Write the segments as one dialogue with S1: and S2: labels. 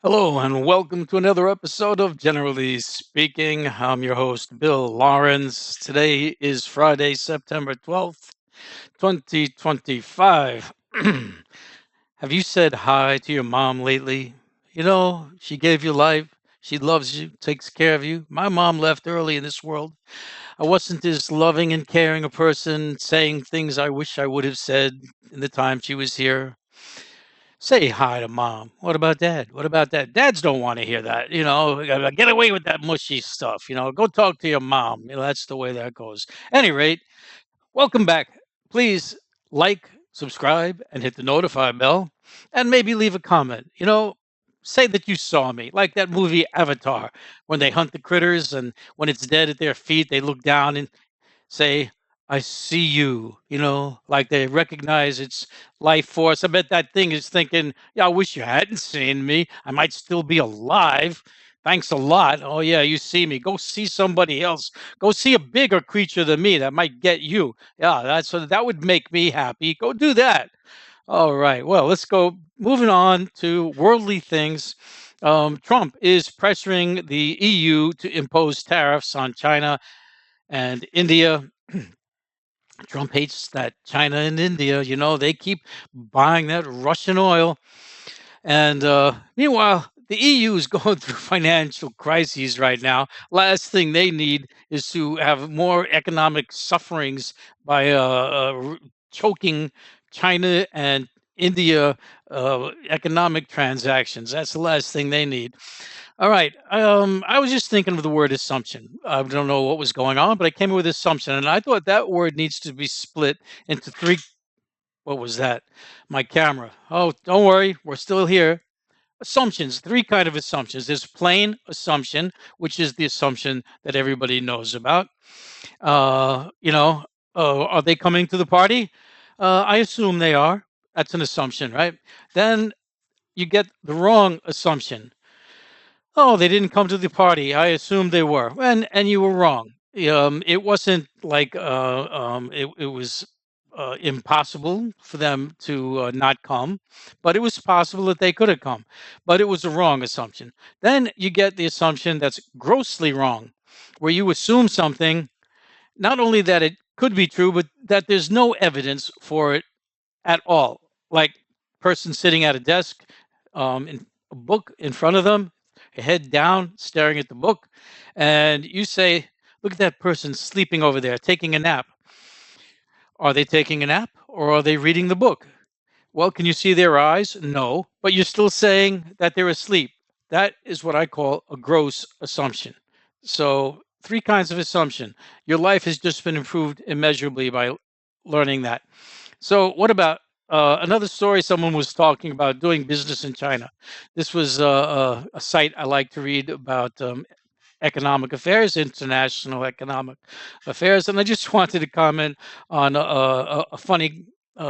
S1: Hello, and welcome to another episode of Generally Speaking. I'm your host, Bill Lawrence. Today is Friday, September 12th, 2025. Have you said hi to your mom lately? You know, she gave you life. She loves you, takes care of you. My mom left early in this world. I wasn't as loving and caring a person, saying things I wish I would have said in the time she was here. Say hi to mom. What about dad? What about that? Dads don't want to hear that. Get away with that mushy stuff. Go talk to your mom. That's the way that goes. Any rate, welcome back. Please like, subscribe, and hit the notify bell, and maybe leave a comment. Say that you saw me, like that movie Avatar, when they hunt the critters, and when it's dead at their feet, they look down and say, I see you, like they recognize its life force. I bet that thing is thinking, yeah, I wish you hadn't seen me. I might still be alive. Thanks a lot. Oh, yeah, you see me. Go see somebody else. Go see a bigger creature than me that might get you. Yeah, that would make me happy. Go do that. All right. Well, let's go. Moving on to worldly things. Trump is pressuring the EU to impose tariffs on China and India. Trump hates that China and India, they keep buying that Russian oil. And meanwhile, the EU is going through financial crises right now. Last thing they need is to have more economic sufferings by choking China and India economic transactions. That's the last thing they need. All right. I was just thinking of the word assumption. I don't know what was going on, but I came up with assumption, and I thought that word needs to be split into three. What was that? My camera. Oh, don't worry, we're still here. Assumptions. Three kind of assumptions. There's plain assumption, which is the assumption that everybody knows about. Uh, you know, are they coming to the party? I assume they are. That's an assumption, right? Then you get the wrong assumption. Oh, they didn't come to the party. I assumed they were, and you were wrong. It wasn't like it was impossible for them to not come, but it was possible that they could have come. But it was a wrong assumption. Then you get the assumption that's grossly wrong, where you assume something, not only that it could be true, but that there's no evidence for it at all. Like person sitting at a desk, in a book in front of them, head down, staring at the book, and you say, "Look at that person sleeping over there, taking a nap. Are they taking a nap or are they reading the book?" Well, can you see their eyes? No, but you're still saying that they're asleep. That is what I call a gross assumption. So, three kinds of assumption. Your life has just been improved immeasurably by learning that. So, what about another story? Someone was talking about doing business in China. This was a site I like to read about economic affairs, international economic affairs, and I just wanted to comment on a funny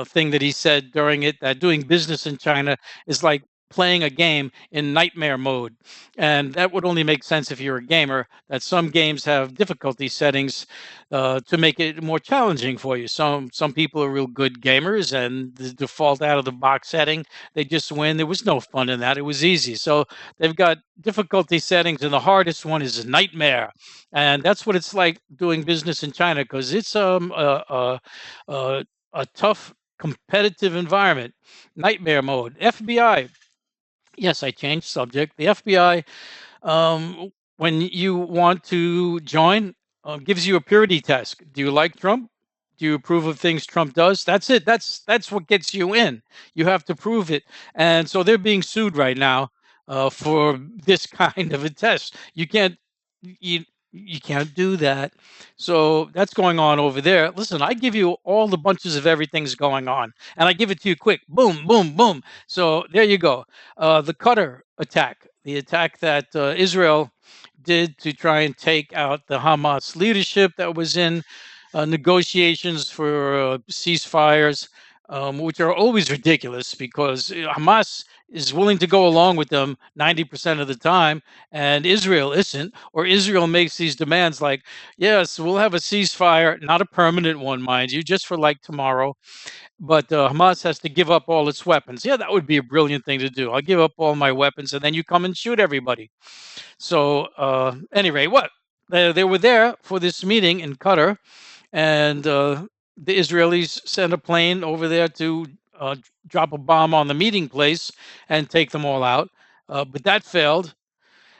S1: thing that he said during it. That doing business in China is like playing a game in nightmare mode, and that would only make sense if you're a gamer. That some games have difficulty settings to make it more challenging for you. Some people are real good gamers, and the default out of the box setting, they just win. There was no fun in that. It was easy. So they've got difficulty settings, and the hardest one is nightmare, and that's what it's like doing business in China because it's a tough competitive environment. Nightmare mode. FBI. Yes, I changed subject. The FBI, when you want to join, gives you a purity test. Do you like Trump? Do you approve of things Trump does? That's it. That's what gets you in. You have to prove it, and so they're being sued right now for this kind of a test. You can't do that. So that's going on over there. Listen, I give you all the bunches of everything's going on, and I give it to you quick. Boom, boom, boom. So there you go. The Qatar attack, the attack that Israel did to try and take out the Hamas leadership that was in negotiations for ceasefires. which are always ridiculous because Hamas is willing to go along with them 90% of the time, and Israel isn't, or Israel makes these demands like, yes, we'll have a ceasefire, not a permanent one, mind you, just for like tomorrow, but Hamas has to give up all its weapons. Yeah, that would be a brilliant thing to do. I'll give up all my weapons, and then you come and shoot everybody. So, anyway, what? They were there for this meeting in Qatar, and the Israelis sent a plane over there to drop a bomb on the meeting place and take them all out. But that failed.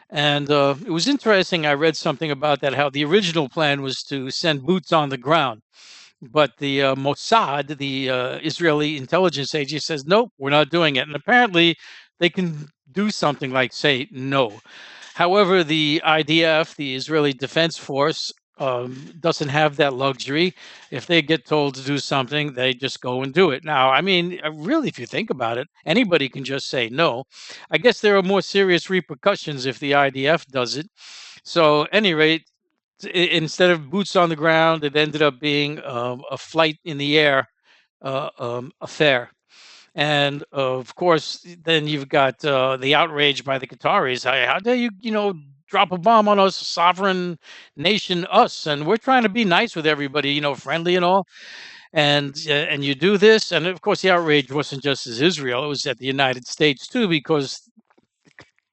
S1: And it was interesting. I read something about that, how the original plan was to send boots on the ground. But the Mossad, the Israeli intelligence agency, says, nope, we're not doing it. And apparently they can do something like say no. However, the IDF, the Israeli Defense Force, doesn't have that luxury. If they get told to do something, they just go and do it. Now, I mean, really, if you think about it, anybody can just say no. I guess there are more serious repercussions if the IDF does it. So, at any rate, instead of boots on the ground, it ended up being a flight in the air affair. And of course, then you've got the outrage by the Qataris. How dare you, drop a bomb on us, sovereign nation, us, and we're trying to be nice with everybody, friendly and all. And you do this, and of course, the outrage wasn't just as Israel; it was at the United States too, because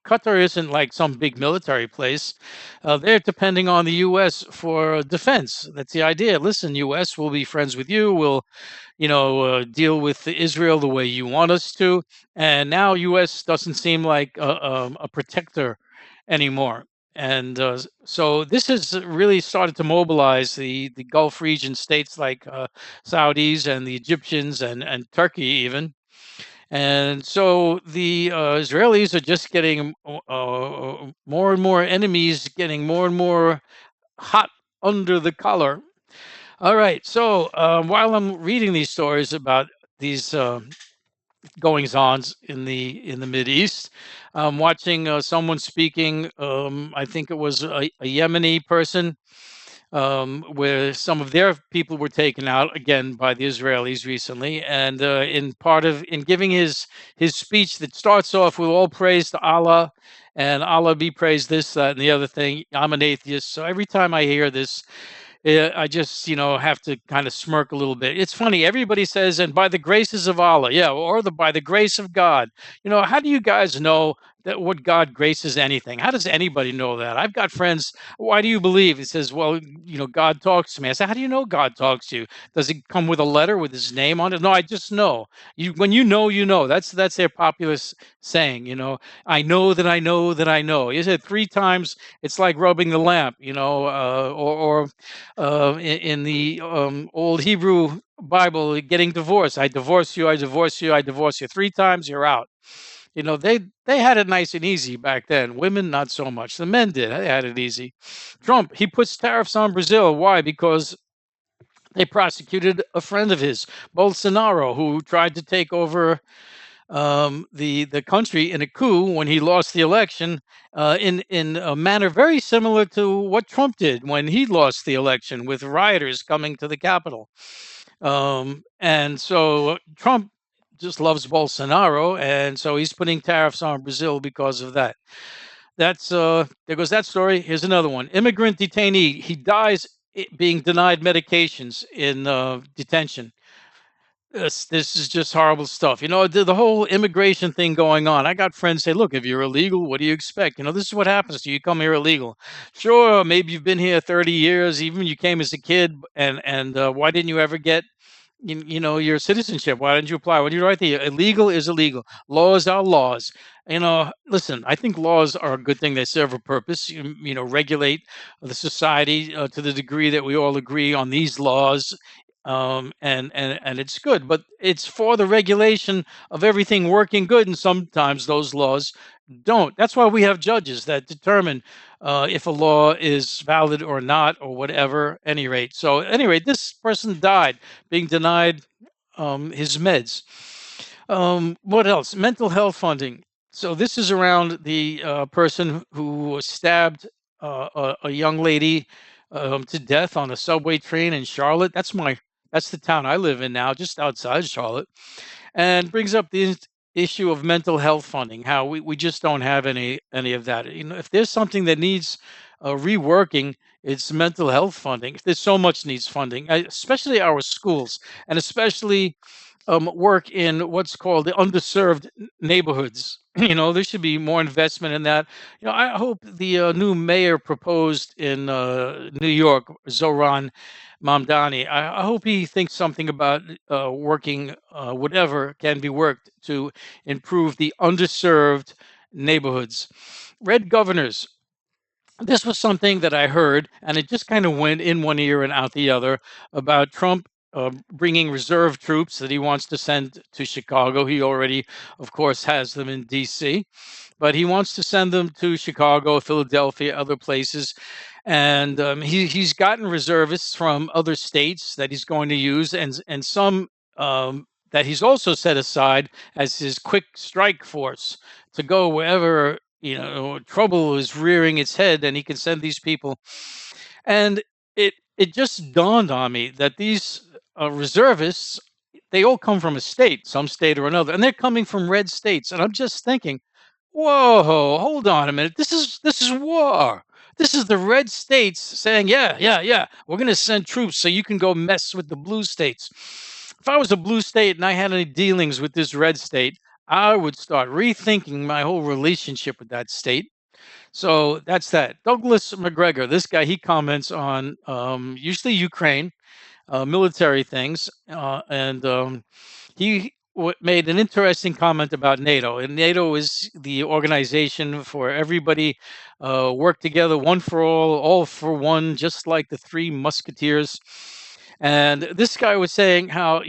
S1: Qatar isn't like some big military place. They're depending on the U.S. for defense. That's the idea. Listen, U.S. will be friends with you. We'll deal with Israel the way you want us to. And now U.S. doesn't seem like a protector anymore. And so this has really started to mobilize the Gulf region states like Saudis and the Egyptians and Turkey even. And so the Israelis are just getting more and more enemies, getting more and more hot under the collar. All right. So while I'm reading these stories about these goings-ons in the Mid East, I'm watching someone speaking. I think it was a Yemeni person, where some of their people were taken out again by the Israelis recently, and in giving his speech that starts off with all praise to Allah, and Allah be praised, this, that, and the other thing. I'm an atheist, so every time I hear this, I just, have to kind of smirk a little bit. It's funny. Everybody says, and by the graces of Allah, yeah, or by the grace of God. How do you guys know that what God graces anything? How does anybody know that? I've got friends. Why do you believe? He says, well, God talks to me. I say, how do you know God talks to you? Does it come with a letter with his name on it? No, I just know. When you know, you know. That's their popular saying. I know that I know that I know. You said three times. It's like rubbing the lamp. Or in the old Hebrew Bible, getting divorced. I divorce you, I divorce you, I divorce you. Three times, you're out. They had it nice and easy back then. Women, not so much. The men did. They had it easy. Trump, he puts tariffs on Brazil. Why? Because they prosecuted a friend of his, Bolsonaro, who tried to take over the country in a coup when he lost the election, in a manner very similar to what Trump did when he lost the election, with rioters coming to the Capitol. And so Trump just loves Bolsonaro, and so he's putting tariffs on Brazil because of that. That's there goes that story. Here's another one. Immigrant detainee, he dies being denied medications in detention. This is just horrible stuff. The whole immigration thing going on. I got friends say, look, if you're illegal, what do you expect? This is what happens to you. You come here illegal. Sure, maybe you've been here 30 years, even you came as a kid, and why didn't you ever get your citizenship? Why didn't you apply? When you're right there, illegal is illegal. Laws are laws. Listen, I think laws are a good thing. They serve a purpose. Regulate the society to the degree that we all agree on these laws, and it's good. But it's for the regulation of everything working good, and sometimes those laws don't. That's why we have judges that determine if a law is valid or not, or whatever. Any rate, so anyway, this person died being denied his meds. What else? Mental health funding. So this is around the person who stabbed a young lady to death on a subway train in Charlotte. That's my That's the town I live in now, just outside Charlotte, and brings up the issue of mental health funding, how we just don't have any of that. If there's something that needs reworking, it's mental health funding. There's so much needs funding, especially our schools, and especially work in what's called the underserved neighborhoods. There should be more investment in that. I hope the new mayor proposed in New York, Zoran Mamdani. I hope he thinks something about working whatever can be worked to improve the underserved neighborhoods. Red governors. This was something that I heard, and it just kind of went in one ear and out the other about Trump bringing reserve troops that he wants to send to Chicago. He already, of course, has them in D.C., but he wants to send them to Chicago, Philadelphia, other places. And he's gotten reservists from other states that he's going to use, and some that he's also set aside as his quick strike force to go wherever trouble is rearing its head, and he can send these people. And it just dawned on me that these reservists, they all come from a state, some state or another, and they're coming from red states. And I'm just thinking, whoa, hold on a minute. This is war. This is the red states saying, yeah, yeah, yeah, we're going to send troops so you can go mess with the blue states. If I was a blue state and I had any dealings with this red state, I would start rethinking my whole relationship with that state. So that's that. Douglas McGregor, this guy, he comments on usually Ukraine, military things, and he made an interesting comment about NATO. And NATO is the organization for everybody work together, one for all for one, just like the Three Musketeers. And this guy was saying how,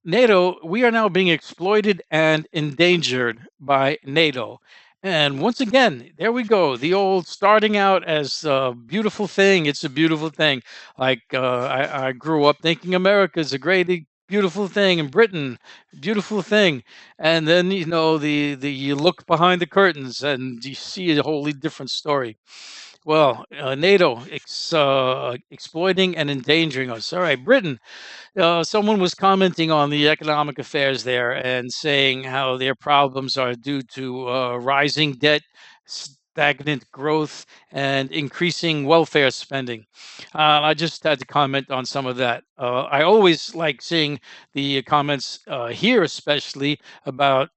S1: NATO, we are now being exploited and endangered by NATO. And once again, there we go. The old starting out as a beautiful thing. It's a beautiful thing. Like I grew up thinking America is a great, beautiful thing, and Britain, beautiful thing. And then the you look behind the curtains and you see a wholly different story. Well, NATO exploiting and endangering us. All right, Britain. Someone was commenting on the economic affairs there and saying how their problems are due to rising debt, stagnant growth, and increasing welfare spending. I just had to comment on some of that. I always like seeing the comments here, especially about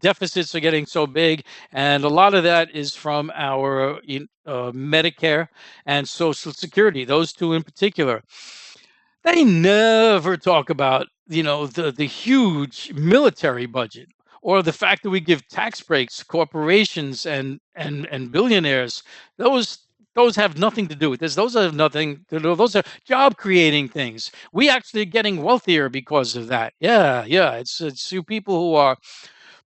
S1: deficits are getting so big, and a lot of that is from our Medicare and Social Security, those two in particular. They never talk about, the huge military budget or the fact that we give tax breaks to corporations and billionaires. Those have nothing to do with this. Those have nothing to do. Those are job creating things. We actually are getting wealthier because of that. Yeah, yeah. It's you people who are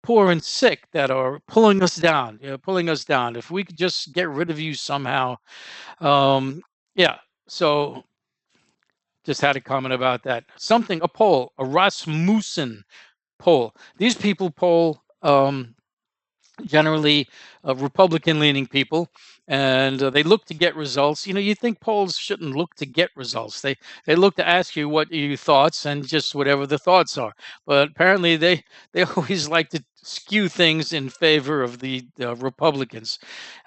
S1: poor and sick that are pulling us down. Pulling us down. If we could just get rid of you somehow, yeah. So just had a comment about that. A poll, a Rasmussen poll. These people poll generally Republican leaning people, and they look to get results. You think polls shouldn't look to get results. They look to ask you what are your thoughts and just whatever the thoughts are. But apparently they always like to skew things in favor of the Republicans.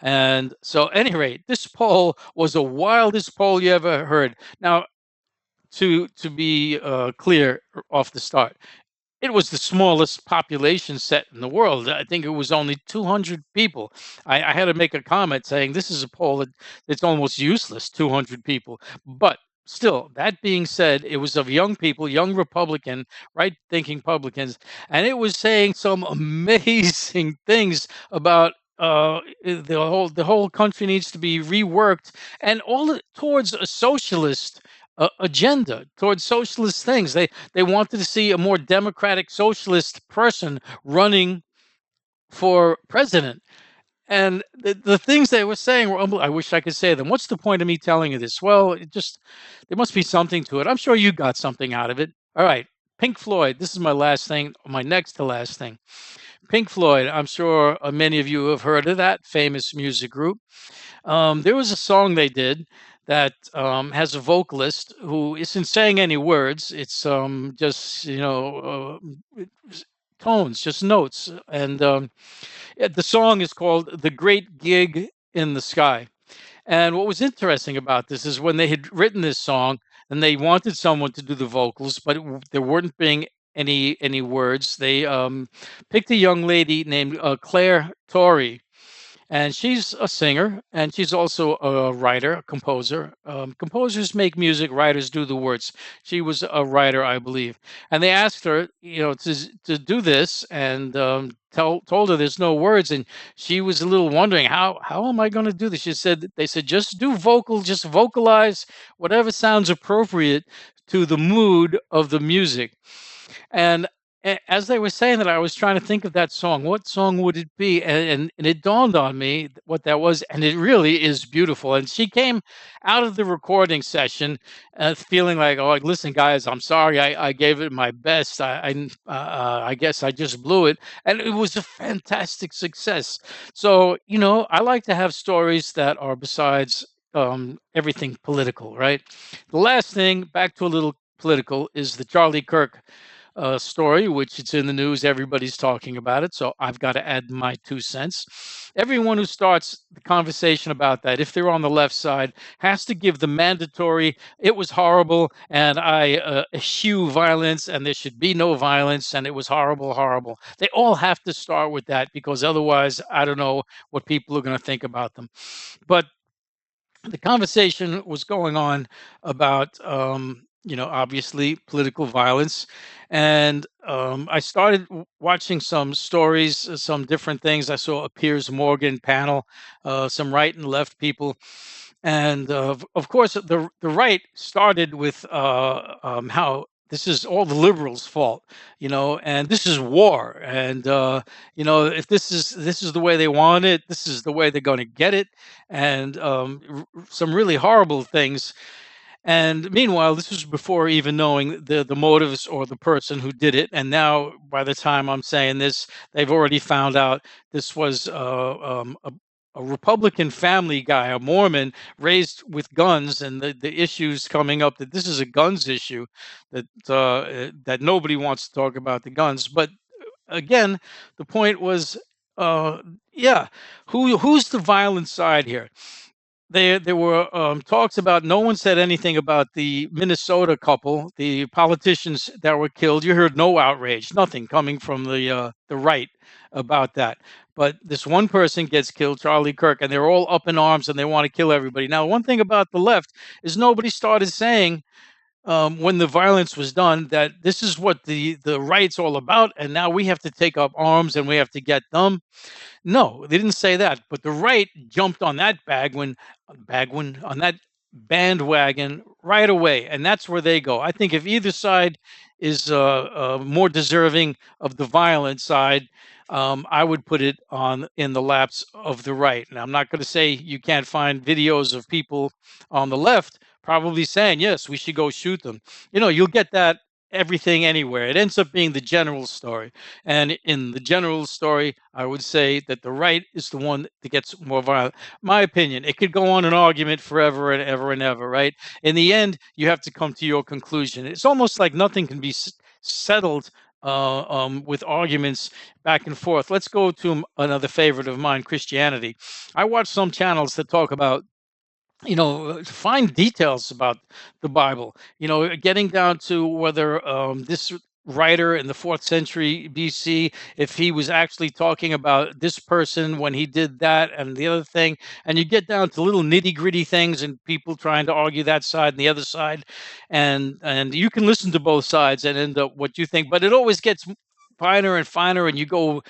S1: And so, at any rate, this poll was the wildest poll you ever heard. Now, to be clear off the start, it was the smallest population set in the world. I think it was only 200 people. I had to make a comment saying this is a poll that's almost useless, 200 people. But still, that being said, it was of young people, young Republican, right thinking Republicans, and it was saying some amazing things about the whole country needs to be reworked and towards a socialist agenda, towards socialist things. They wanted to see a more democratic socialist person running for president. And the things they were saying were I wish I could say them. What's the point of me telling you this? Well, there must be something to it. I'm sure you got something out of it. All right. Pink Floyd. This is my last thing, my next to last thing. Pink Floyd. I'm sure many of you have heard of that famous music group. There was a song they did that has a vocalist who isn't saying any words. It's just tones, just notes, and the song is called "The Great Gig in the Sky." And what was interesting about this is when they had written this song and they wanted someone to do the vocals, but there weren't being any words. They picked a young lady named Claire Torrey, and she's a singer and she's also a writer, a composer. Composers make music, writers do the words. She was a writer, I believe, and they asked her, to do this, and told her there's no words, and she was a little wondering, how am I going to do this? She said they said just do vocal, just vocalize whatever sounds appropriate to the mood of the music. And as they were saying that, I was trying to think of that song. What song would it be? And it dawned on me what that was, and it really is beautiful. And she came out of the recording session feeling like, "Oh, listen, guys, I'm sorry. I gave it my best. I guess I just blew it." And it was a fantastic success. So, I like to have stories that are besides everything political, right? The last thing, back to a little political, is the Charlie Kirk story, which it's in the news. Everybody's talking about it. So I've got to add my 2 cents. Everyone who starts the conversation about that, if they're on the left side, has to give the mandatory, it was horrible, and I eschew violence, and there should be no violence, and it was horrible, horrible. They all have to start with that, because otherwise, I don't know what people are going to think about them. But the conversation was going on about obviously political violence, and I started watching some stories, some different things. I saw a Piers Morgan panel, some right and left people, and of course the right started with how this is all the liberals' fault, and this is war, and if this is the way they want it, this is the way they're going to get it, and some really horrible things. And meanwhile, this was before even knowing the motives or the person who did it. And now, by the time I'm saying this, they've already found out this was a Republican family guy, a Mormon raised with guns, and the issues coming up that this is a guns issue, that nobody wants to talk about the guns. But again, the point was, yeah, who's the violent side here? There were talks about. No one said anything about the Minnesota couple, the politicians that were killed. You heard no outrage, nothing coming from the right about that. But this one person gets killed, Charlie Kirk, and they're all up in arms and they want to kill everybody. Now, one thing about the left is nobody started saying when the violence was done that this is what the right's all about, and now we have to take up arms and we have to get them. No, they didn't say that, but the right jumped on that on that bandwagon right away, and that's where they go. I think if either side is more deserving of the violent side, I would put it on in the laps of the right. And I'm not going to say you can't find videos of people on the left probably saying, yes, we should go shoot them. You'll get that everything anywhere. It ends up being the general story. And in the general story, I would say that the right is the one that gets more violent. My opinion, it could go on an argument forever and ever and ever, right? In the end, you have to come to your conclusion. It's almost like nothing can be settled with arguments back and forth. Let's go to another favorite of mine, Christianity. I watch some channels that talk about find details about the Bible, getting down to whether this writer in the 4th century BC, if he was actually talking about this person when he did that and the other thing. And you get down to little nitty gritty things and people trying to argue that side and the other side. And you can listen to both sides and end up what you think, but it always gets finer and finer, and you go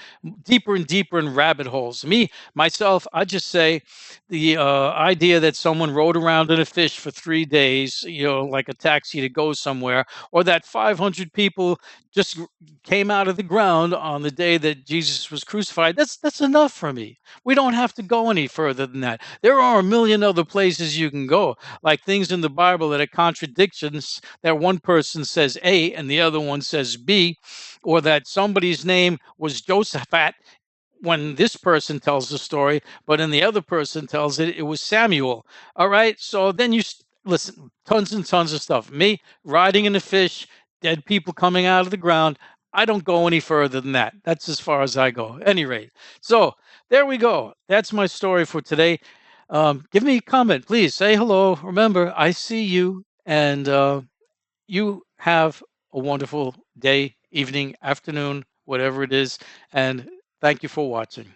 S1: deeper and deeper in rabbit holes. Myself, I just say the idea that someone rode around in a fish for 3 days, like a taxi to go somewhere, or that 500 people just came out of the ground on the day that Jesus was crucified. That's enough for me. We don't have to go any further than that. There are a million other places you can go, like things in the Bible that are contradictions, that one person says A and the other one says B, or that somebody's name was Josaphat when this person tells the story, but in the other person tells it, it was Samuel. All right. So then listen, tons and tons of stuff. Me riding in the fish, dead people coming out of the ground. I don't go any further than that. That's as far as I go. At any rate. So there we go. That's my story for today. Give me a comment, please. Say hello. Remember, I see you, and you have a wonderful day, evening, afternoon, whatever it is. And thank you for watching.